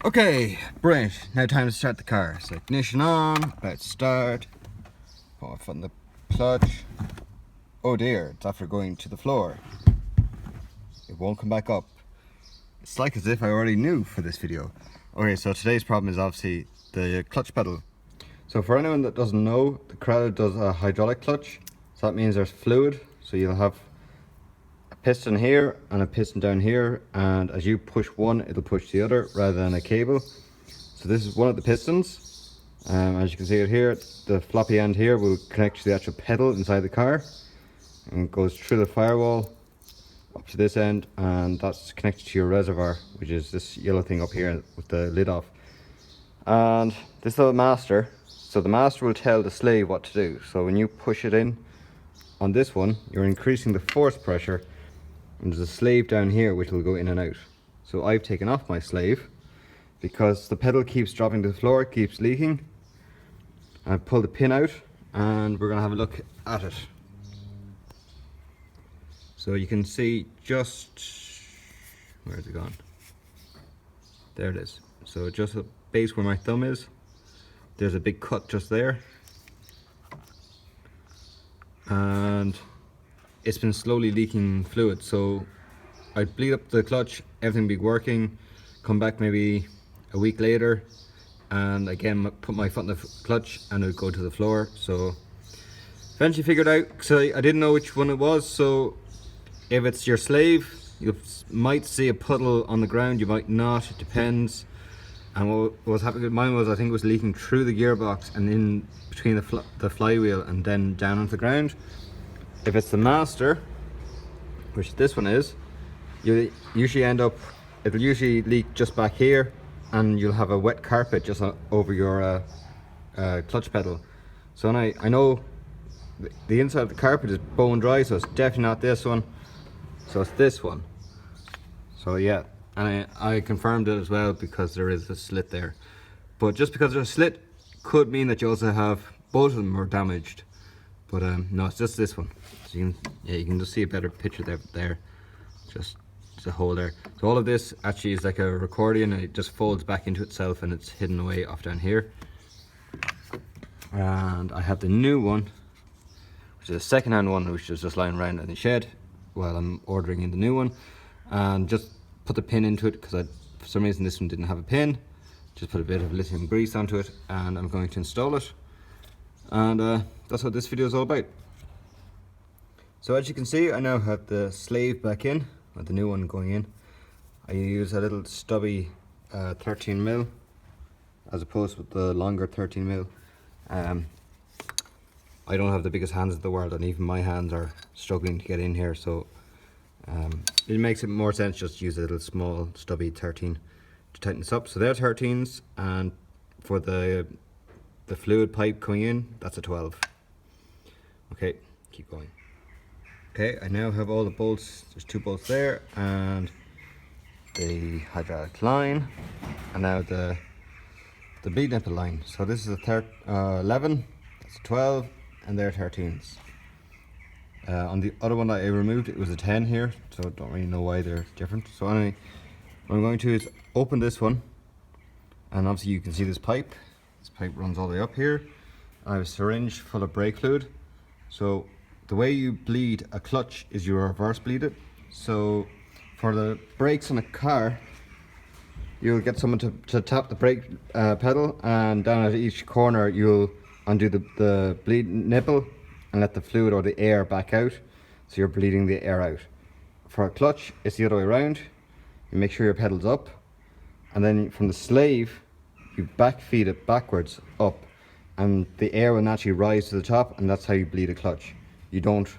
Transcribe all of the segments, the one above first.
Okay, brilliant. Now time to start the car. So ignition on, about to start. Put my foot in the clutch. Oh dear, it's after going to the floor. It won't come back up. It's like as if I already knew for this video. Okay, so today's problem is obviously the clutch pedal. So for anyone that doesn't know, the Corrado does a hydraulic clutch. So that means there's fluid. So you'll have a piston here and a piston down here, and as you push one, it'll push the other rather than a cable. So this is one of the pistons. As you can see it here, the floppy end here will connect to the actual pedal inside the car, and it goes through the firewall up to this end, and that's connected to your reservoir, which is this yellow thing up here with the lid off. And this little master, so the master will tell the slave what to do. So when you push it in on this one, you're increasing the force pressure, and there's a slave down here which will go in and out. So I've taken off my slave because the pedal keeps dropping to the floor, it keeps leaking. I've pulled the pin out and we're going to have a look at it. So you can see just, where's it gone? There it is. So just the base where my thumb is, there's a big cut just there. And it's been slowly leaking fluid. So I'd bleed up the clutch, everything be working, come back maybe a week later, and again put my foot in the clutch and it would go to the floor. So eventually figured out, because I didn't know which one it was. So if it's your slave, you might see a puddle on the ground, you might not, it depends. And what was happening with mine was, I think it was leaking through the gearbox and in between the flywheel and then down onto the ground. If it's the master, which this one is, you usually end up, it'll usually leak just back here, and you'll have a wet carpet just over your clutch pedal. So I know the inside of the carpet is bone dry, so it's definitely not this one. So it's this one. So yeah, and I confirmed it as well because there is a slit there. But just because there's a slit could mean that you also have both of them are damaged. But no, it's just this one. So you can just see a better picture there. Just a hole there. So all of this actually is like a accordion, and it just folds back into itself and it's hidden away off down here. And I have the new one, which is a second-hand one, which is just lying around in the shed while I'm ordering in the new one. And just put the pin into it because for some reason this one didn't have a pin. Just put a bit of lithium grease onto it and I'm going to install it. And that's what this video is all about. So as you can see, I now have the slave back in, or the new one going in. I use a little stubby 13mm as opposed with the longer 13mm. I don't have the biggest hands in the world, and even my hands are struggling to get in here, so it makes it more sense just to use a little small stubby 13 to tighten this up. So they're 13s, and for the fluid pipe coming in, that's a 12. Okay, keep going. Okay, I now have all the bolts. There's 2 bolts there, and the hydraulic line, and now the bleed nipple line. So this is a 11, that's a 12, and they're 13s. On the other one that I removed, it was a 10 here, so I don't really know why they're different. So anyway, what I'm going to do is open this one, and obviously you can see this pipe. This pipe runs all the way up here. I have a syringe full of brake fluid. So the way you bleed a clutch is you reverse bleed it. So for the brakes on a car, you'll get someone to tap the brake pedal, and down at each corner you'll undo the bleed nipple and let the fluid or the air back out, so you're bleeding the air out. For a clutch, it's the other way around. You make sure your pedal's up, and then from the slave you back feed it backwards up, and the air will naturally rise to the top, and that's how you bleed a clutch. You don't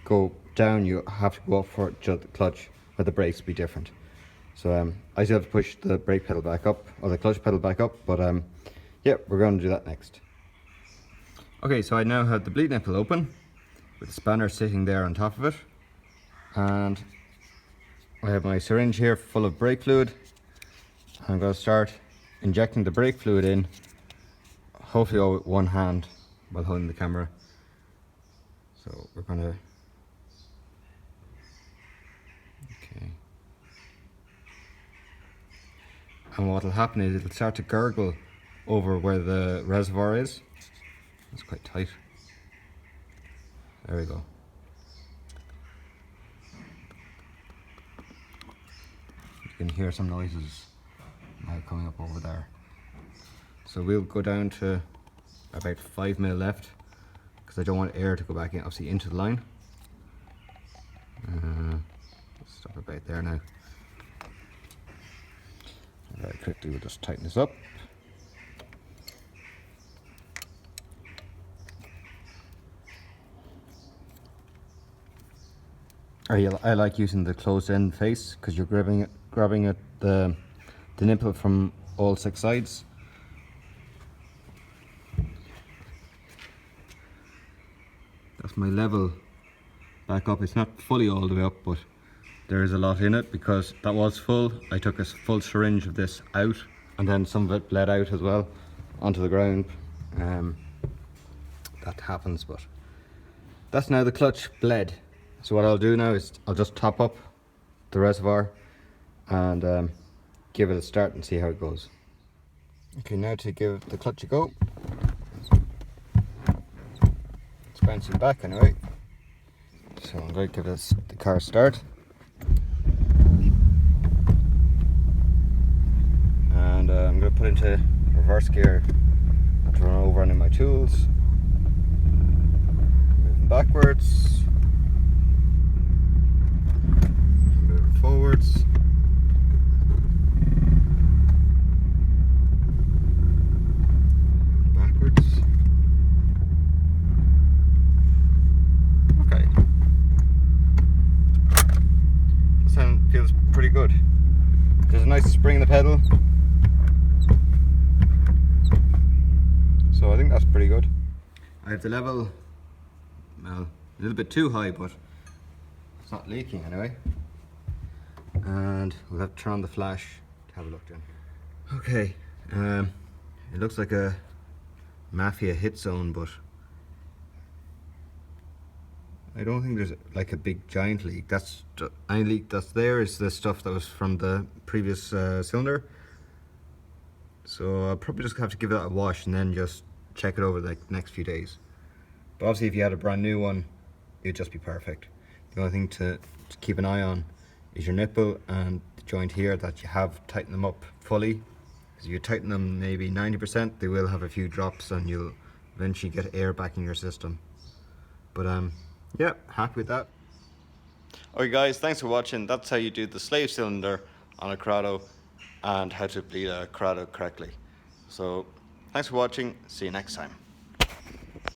go down, you have to go up for the clutch, where the brakes be different. So I still have to push the brake pedal back up, or the clutch pedal back up, but yeah, we're going to do that next. Okay, so I now have the bleed nipple open with the spanner sitting there on top of it, and I have my syringe here full of brake fluid. I'm going to start injecting the brake fluid in, hopefully all with one hand while holding the camera. So we're going to, okay, and what will happen is it'll start to gurgle over where the reservoir is. It's quite tight. There we go. You can hear some noises now coming up over there. So we'll go down to about 5 mil left, because I don't want air to go back in, obviously, into the line. Stop about there now. Very quickly, we'll just tighten this up. I like using the closed end face, because you're grabbing at the nipple from all 6 sides. That's my level back up. It's not fully all the way up, but there is a lot in it because that was full. I took a full syringe of this out, and then some of it bled out as well onto the ground. That happens, but that's now the clutch bled. So what I'll do now is I'll just top up the reservoir and give it a start and see how it goes. Okay, now to give the clutch a go. It's bouncing back anyway. So I'm going to give this the car a start. And I'm going to put into reverse gear to run over any of my tools. Moving backwards. Moving forwards. Feels pretty good. There's a nice spring in the pedal, so I think that's pretty good. I have the level, well, a little bit too high, but it's not leaking anyway. And we'll have to turn on the flash to have a look then. Okay, it looks like a Mafia hit zone, but I don't think there's like a big giant leak. That's any leak that's there is the stuff that was from the previous cylinder. So I'll probably just have to give that a wash and then just check it over the next few days. But obviously if you had a brand new one, it'd just be perfect. The only thing to keep an eye on is your nipple and the joint here, that you have tightened them up fully. Because if you tighten them maybe 90%, they will have a few drops and you'll eventually get air back in your system. But yeah, happy with that. Okay guys, thanks for watching. That's how you do the slave cylinder on a Corrado and how to bleed a Corrado correctly. So thanks for watching, see you next time.